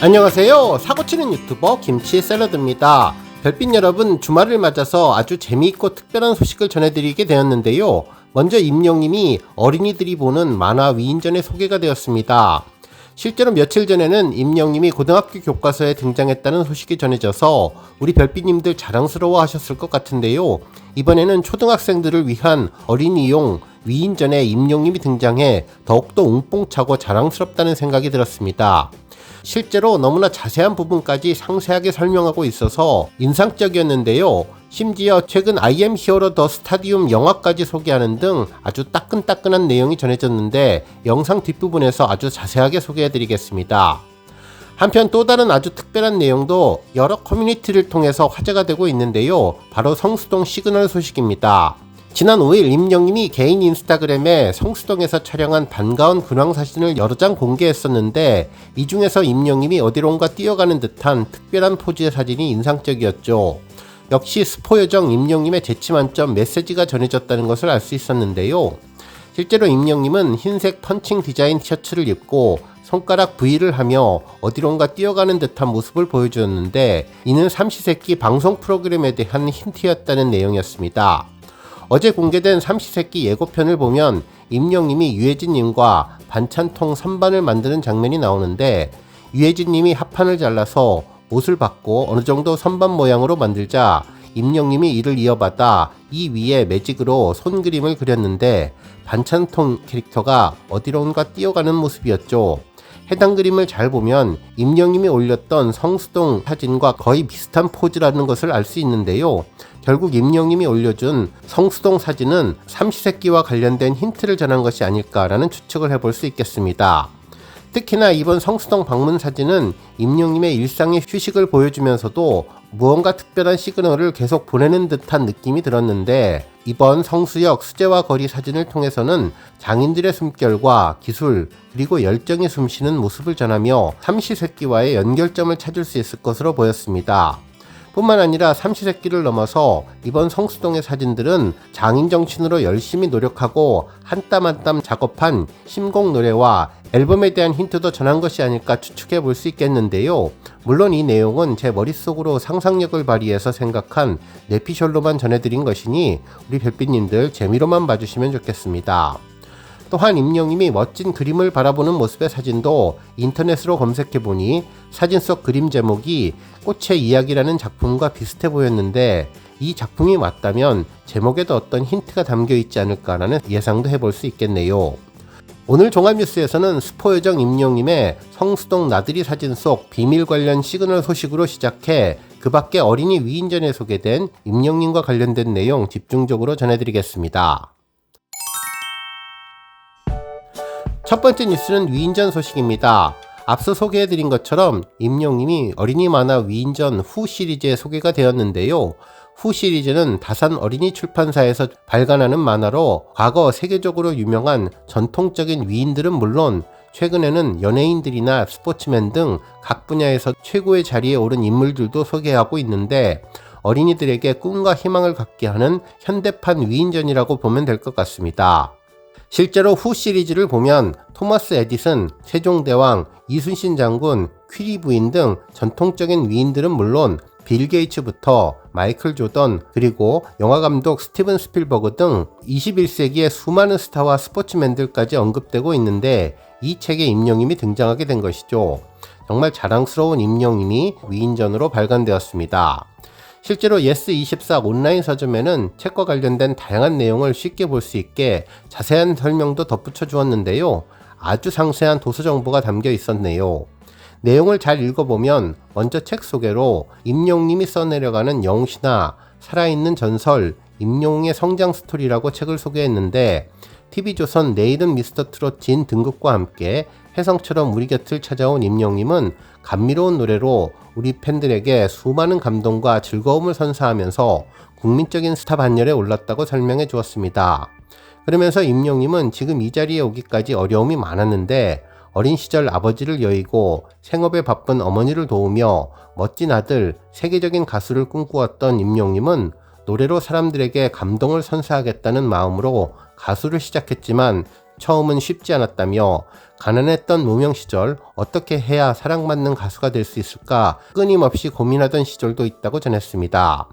안녕하세요. 사고치는 유튜버 김치 샐러드입니다. 별빛 여러분, 주말을 맞아서 아주 재미있고 특별한 소식을 전해드리게 되었는데요. 먼저 임영님이 어린이들이 보는 만화 위인전에 소개가 되었습니다. 실제로 며칠 전에는 임영님이 고등학교 교과서에 등장했다는 소식이 전해져서 우리 별빛님들 자랑스러워 하셨을 것 같은데요. 이번에는 초등학생들을 위한 어린이용 위인전에 임영님이 등장해 더욱더 웅뽕차고 자랑스럽다는 생각이 들었습니다. 실제로 너무나 자세한 부분까지 상세하게 설명하고 있어서 인상적이었는데요. 심지어 최근 I am hero the stadium 영화까지 소개하는 등 아주 따끈따끈한 내용이 전해졌는데 영상 뒷부분에서 아주 자세하게 소개해드리겠습니다. 한편 또 다른 아주 특별한 내용도 여러 커뮤니티를 통해서 화제가 되고 있는데요. 바로 성수동 시그널 소식입니다. 지난 5일 임영님이 개인 인스타그램에 성수동에서 촬영한 반가운 근황 사진을 여러 장 공개했었는데 이 중에서 임영님이 어디론가 뛰어가는 듯한 특별한 포즈의 사진이 인상적이었죠. 역시 스포 요정 임영님의 재치 만점 메시지가 전해졌다는 것을 알 수 있었는데요. 실제로 임영님은 흰색 펀칭 디자인 티셔츠를 입고 손가락 V를 하며 어디론가 뛰어가는 듯한 모습을 보여주었는데 이는 삼시세끼 방송 프로그램에 대한 힌트였다는 내용이었습니다. 어제 공개된 삼시세끼 예고편을 보면 임영님이 유해진님과 반찬통 선반을 만드는 장면이 나오는데 유해진님이 합판을 잘라서 못을 받고 어느정도 선반 모양으로 만들자 임영님이 이를 이어받아 이 위에 매직으로 손그림을 그렸는데 반찬통 캐릭터가 어디론가 뛰어가는 모습이었죠. 해당 그림을 잘 보면 임영님이 올렸던 성수동 사진과 거의 비슷한 포즈라는 것을 알 수 있는데요. 결국 임영님이 올려준 성수동 사진은 삼시세끼와 관련된 힌트를 전한 것이 아닐까라는 추측을 해볼 수 있겠습니다. 특히나 이번 성수동 방문 사진은 임영님의 일상의 휴식을 보여주면서도 무언가 특별한 시그널을 계속 보내는 듯한 느낌이 들었는데 이번 성수역 수제화 거리 사진을 통해서는 장인들의 숨결과 기술 그리고 열정이 숨쉬는 모습을 전하며 삼시세끼와의 연결점을 찾을 수 있을 것으로 보였습니다. 뿐만 아니라 삼시세끼를 넘어서 이번 성수동의 사진들은 장인 정신으로 열심히 노력하고 한 땀 한 땀 작업한 심곡 노래와 앨범에 대한 힌트도 전한 것이 아닐까 추측해 볼 수 있겠는데요. 물론 이 내용은 제 머릿속으로 상상력을 발휘해서 생각한 뇌피셜로만 전해드린 것이니 우리 별빛님들 재미로만 봐주시면 좋겠습니다. 또한 임영님이 멋진 그림을 바라보는 모습의 사진도 인터넷으로 검색해보니 사진 속 그림 제목이 꽃의 이야기라는 작품과 비슷해 보였는데 이 작품이 맞다면 제목에도 어떤 힌트가 담겨있지 않을까라는 예상도 해볼 수 있겠네요. 오늘 종합뉴스에서는 스포 요정 임영님의 성수동 나들이 사진 속 비밀 관련 시그널 소식으로 시작해 그 밖에 어린이 위인전에 소개된 임영님과 관련된 내용 집중적으로 전해드리겠습니다. 첫 번째 뉴스는 위인전 소식입니다. 앞서 소개해드린 것처럼 임영님이 어린이 만화 위인전 후 시리즈에 소개가 되었는데요. 후 시리즈는 다산 어린이 출판사에서 발간하는 만화로 과거 세계적으로 유명한 전통적인 위인들은 물론 최근에는 연예인들이나 스포츠맨 등 각 분야에서 최고의 자리에 오른 인물들도 소개하고 있는데 어린이들에게 꿈과 희망을 갖게 하는 현대판 위인전이라고 보면 될 것 같습니다. 실제로 후 시리즈를 보면 토마스 에디슨, 세종대왕, 이순신 장군, 퀴리 부인 등 전통적인 위인들은 물론 빌 게이츠부터 마이클 조던 그리고 영화감독 스티븐 스필버그 등 21세기의 수많은 스타와 스포츠맨들까지 언급되고 있는데 이 책에 임영님이 등장하게 된 것이죠. 정말 자랑스러운 임영님이 위인전으로 발간되었습니다. 실제로 예스24 온라인 서점에는 책과 관련된 다양한 내용을 쉽게 볼 수 있게 자세한 설명도 덧붙여 주었는데요. 아주 상세한 도서 정보가 담겨 있었네요. 내용을 잘 읽어보면 먼저 책 소개로 임영님이 써내려가는 영신화, 살아있는 전설, 임영웅의 성장 스토리라고 책을 소개했는데 TV조선 내일은 미스터트롯 진 등극과 함께 혜성처럼 우리 곁을 찾아온 임영님은 감미로운 노래로 우리 팬들에게 수많은 감동과 즐거움을 선사하면서 국민적인 스타 반열에 올랐다고 설명해 주었습니다. 그러면서 임영님은 지금 이 자리에 오기까지 어려움이 많았는데 어린 시절 아버지를 여의고 생업에 바쁜 어머니를 도우며 멋진 아들, 세계적인 가수를 꿈꾸었던 임영님은 노래로 사람들에게 감동을 선사하겠다는 마음으로 가수를 시작했지만 처음은 쉽지 않았다며 가난했던 무명 시절 어떻게 해야 사랑받는 가수가 될 수 있을까 끊임없이 고민하던 시절도 있다고 전했습니다.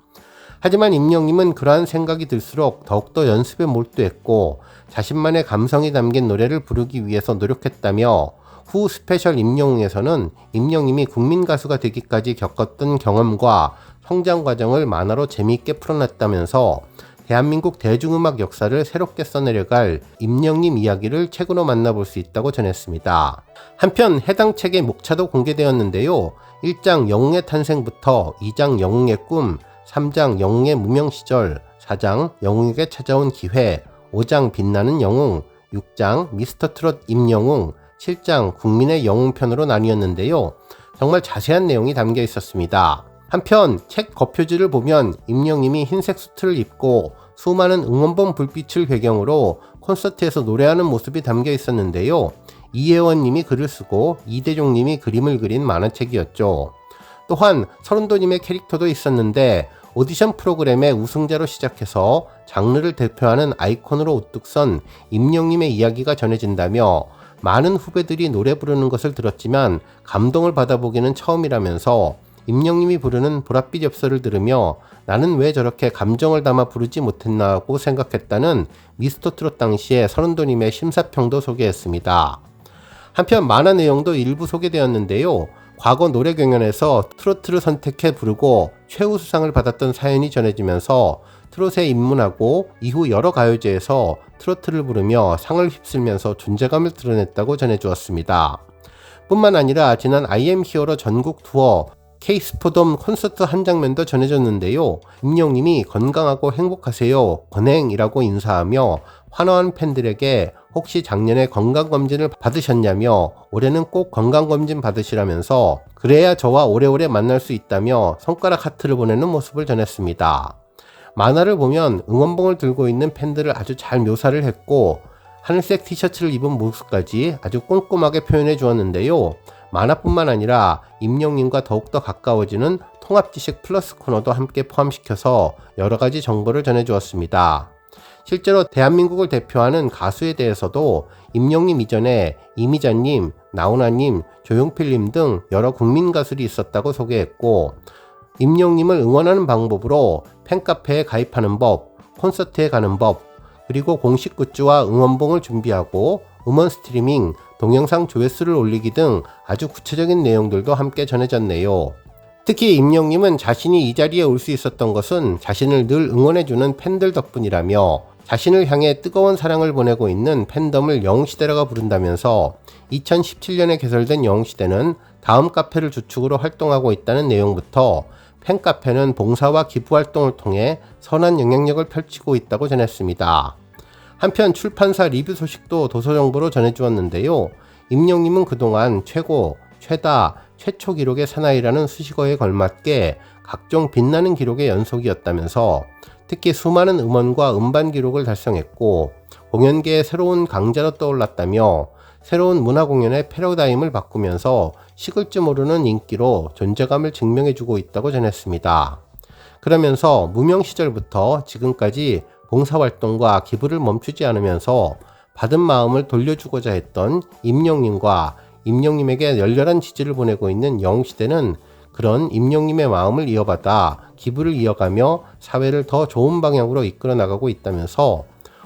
하지만 임영님은 그러한 생각이 들수록 더욱더 연습에 몰두했고 자신만의 감성이 담긴 노래를 부르기 위해서 노력했다며 후 스페셜 임영웅에서는 임영님이 국민 가수가 되기까지 겪었던 경험과 성장 과정을 만화로 재미있게 풀어냈다면서 대한민국 대중음악 역사를 새롭게 써내려갈 임영님 이야기를 책으로 만나볼 수 있다고 전했습니다. 한편 해당 책의 목차도 공개되었는데요. 1장 영웅의 탄생부터 2장 영웅의 꿈, 3장 영웅의 무명 시절, 4장 영웅에게 찾아온 기회, 5장 빛나는 영웅, 6장 미스터 트롯 임영웅, 7장 국민의 영웅편으로 나뉘었는데요. 정말 자세한 내용이 담겨 있었습니다. 한편 책 겉표지를 보면 임영님이 흰색 수트를 입고 수많은 응원봉 불빛을 배경으로 콘서트에서 노래하는 모습이 담겨 있었는데요. 이혜원님이 글을 쓰고 이대종님이 그림을 그린 만화책이었죠. 또한 서른도님의 캐릭터도 있었는데 오디션 프로그램의 우승자로 시작해서 장르를 대표하는 아이콘으로 우뚝 선 임영님의 이야기가 전해진다며 많은 후배들이 노래 부르는 것을 들었지만 감동을 받아보기는 처음이라면서 임영님이 부르는 보랏빛 엽서를 들으며 나는 왜 저렇게 감정을 담아 부르지 못했나고 생각했다는 미스터 트롯 당시의 서른도님의 심사평도 소개했습니다. 한편 만화 내용도 일부 소개되었는데요. 과거 노래 경연에서 트로트를 선택해 부르고 최우수상을 받았던 사연이 전해지면서 트롯에 입문하고 이후 여러 가요제에서 트로트를 부르며 상을 휩쓸면서 존재감을 드러냈다고 전해주었습니다. 뿐만 아니라 지난 IM 히어로 전국 투어 K스포돔 콘서트 한 장면도 전해졌는데요. 임영님이 건강하고 행복하세요 건행이라고 인사하며 환호한 팬들에게 혹시 작년에 건강검진을 받으셨냐며 올해는 꼭 건강검진 받으시라면서 그래야 저와 오래오래 만날 수 있다며 손가락 하트를 보내는 모습을 전했습니다. 만화를 보면 응원봉을 들고 있는 팬들을 아주 잘 묘사를 했고 하늘색 티셔츠를 입은 모습까지 아주 꼼꼼하게 표현해 주었는데요. 만화뿐만 아니라 임영님과 더욱더 가까워지는 통합지식 플러스 코너도 함께 포함시켜서 여러가지 정보를 전해주었습니다. 실제로 대한민국을 대표하는 가수에 대해서도 임영님 이전에 이미자님, 나훈아님, 조용필님 등 여러 국민 가수들이 있었다고 소개했고 임영님을 응원하는 방법으로 팬카페에 가입하는 법, 콘서트에 가는 법, 그리고 공식 굿즈와 응원봉을 준비하고 음원 스트리밍, 동영상 조회수를 올리기 등 아주 구체적인 내용들도 함께 전해졌네요. 특히 임영님은 자신이 이 자리에 올 수 있었던 것은 자신을 늘 응원해주는 팬들 덕분이라며 자신을 향해 뜨거운 사랑을 보내고 있는 팬덤을 영웅시대라고 부른다면서 2017년에 개설된 영웅시대는 다음 카페를 주축으로 활동하고 있다는 내용부터 팬카페는 봉사와 기부활동을 통해 선한 영향력을 펼치고 있다고 전했습니다. 한편 출판사 리뷰 소식도 도서정보로 전해주었는데요. 임영님은 그동안 최고, 최다, 최초 기록의 사나이라는 수식어에 걸맞게 각종 빛나는 기록의 연속이었다면서 특히 수많은 음원과 음반 기록을 달성했고 공연계의 새로운 강자로 떠올랐다며 새로운 문화공연의 패러다임을 바꾸면서 식을 줄 모르는 인기로 존재감을 증명해주고 있다고 전했습니다. 그러면서 무명 시절부터 지금까지 봉사활동과 기부를 멈추지 않으면서 받은 마음을 돌려주고자 했던 임영님과 임영님에게 열렬한 지지를 보내고 있는 영웅시대는 그런 임영님의 마음을 이어받아 기부를 이어가며 사회를 더 좋은 방향으로 이끌어 나가고 있다면서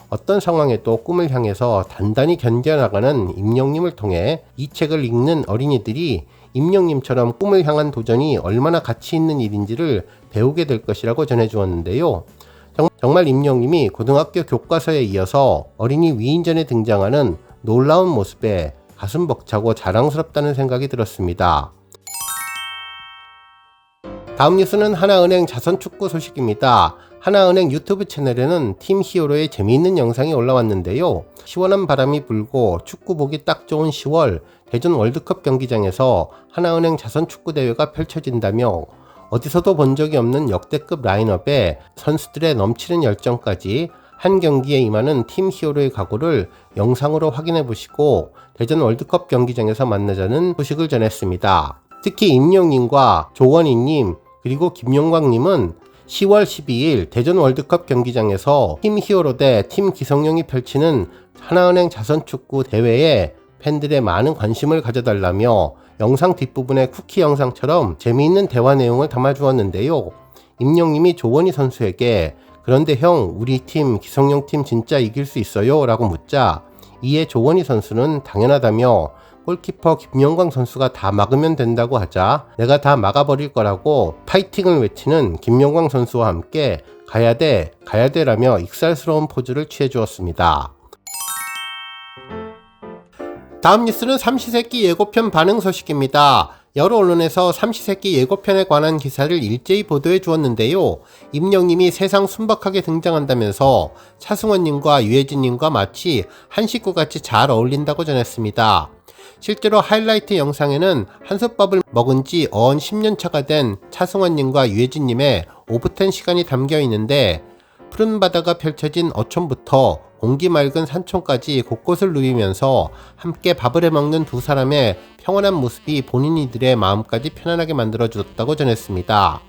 어떤 상황에도 꿈을 향해서 단단히 견뎌나가는 임영님을 통해 이 책을 읽는 어린이들이 임영님처럼 꿈을 향한 도전이 얼마나 가치 있는 일인지를 배우게 될 것이라고 전해주었는데요. 정말 임영님이 고등학교 교과서에 이어서 어린이 위인전에 등장하는 놀라운 모습에 가슴 벅차고 자랑스럽다는 생각이 들었습니다. 다음 뉴스는 하나은행 자선축구 소식입니다. 하나은행 유튜브 채널에는 팀 히어로의 재미있는 영상이 올라왔는데요. 시원한 바람이 불고 축구 보기 딱 좋은 10월 대전 월드컵 경기장에서 하나은행 자선축구대회가 펼쳐진다며 어디서도 본 적이 없는 역대급 라인업에 선수들의 넘치는 열정까지 한 경기에 임하는 팀 히어로의 각오를 영상으로 확인해 보시고 대전 월드컵 경기장에서 만나자는 소식을 전했습니다. 특히 임영님과 조원희님 그리고 김용광님은 10월 12일 대전 월드컵 경기장에서 팀 히어로 대 팀 기성용이 펼치는 하나은행 자선축구 대회에 팬들의 많은 관심을 가져달라며 영상 뒷부분에 쿠키 영상처럼 재미있는 대화 내용을 담아주었는데요. 임영님이 조원희 선수에게 그런데 형, 우리 팀 기성용 팀 진짜 이길 수 있어요? 라고 묻자 이에 조원희 선수는 당연하다며 골키퍼 김영광 선수가 다 막으면 된다고 하자 내가 다 막아버릴 거라고 파이팅을 외치는 김영광 선수와 함께 가야돼 가야돼라며 익살스러운 포즈를 취해주었습니다. 다음 뉴스는 삼시세끼 예고편 반응 소식입니다. 여러 언론에서 삼시세끼 예고편에 관한 기사를 일제히 보도해 주었는데요. 임영님이 세상 순박하게 등장한다면서 차승원님과 유해진님과 마치 한 식구같이 잘 어울린다고 전했습니다. 실제로 하이라이트 영상에는 한솥밥을 먹은 지 어언 10년차가 된 차승원님과 유해진님의 오붓한 시간이 담겨 있는데 푸른 바다가 펼쳐진 어촌부터 공기 맑은 산촌까지 곳곳을 누비면서 함께 밥을 해먹는 두 사람의 평온한 모습이 본인이들의 마음까지 편안하게 만들어주었다고 전했습니다.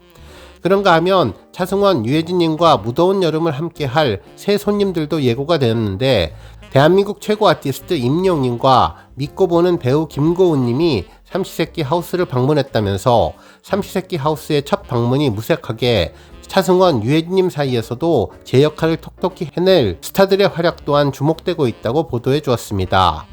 그런가 하면 차승원, 유해진님과 무더운 여름을 함께할 새 손님들도 예고가 되었는데 대한민국 최고 아티스트 임영님과 믿고 보는 배우 김고은님이 삼시세끼 하우스를 방문했다면서 삼시세끼 하우스의 첫 방문이 무색하게 차승원, 유해진님 사이에서도 제 역할을 톡톡히 해낼 스타들의 활약 또한 주목되고 있다고 보도해 주었습니다.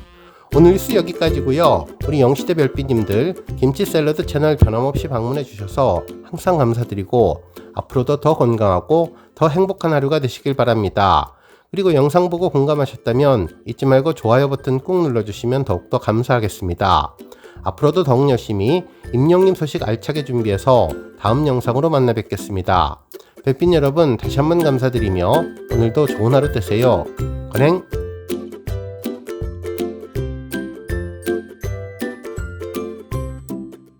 오늘 뉴스 여기까지고요. 우리 영시대 별빛님들 김치샐러드 채널 변함없이 방문해 주셔서 항상 감사드리고 앞으로도 더 건강하고 더 행복한 하루가 되시길 바랍니다. 그리고 영상 보고 공감하셨다면 잊지 말고 좋아요 버튼 꾹 눌러주시면 더욱더 감사하겠습니다. 앞으로도 더욱 열심히 임영님 소식 알차게 준비해서 다음 영상으로 만나 뵙겠습니다. 별빛 여러분 다시 한번 감사드리며 오늘도 좋은 하루 되세요. 건행!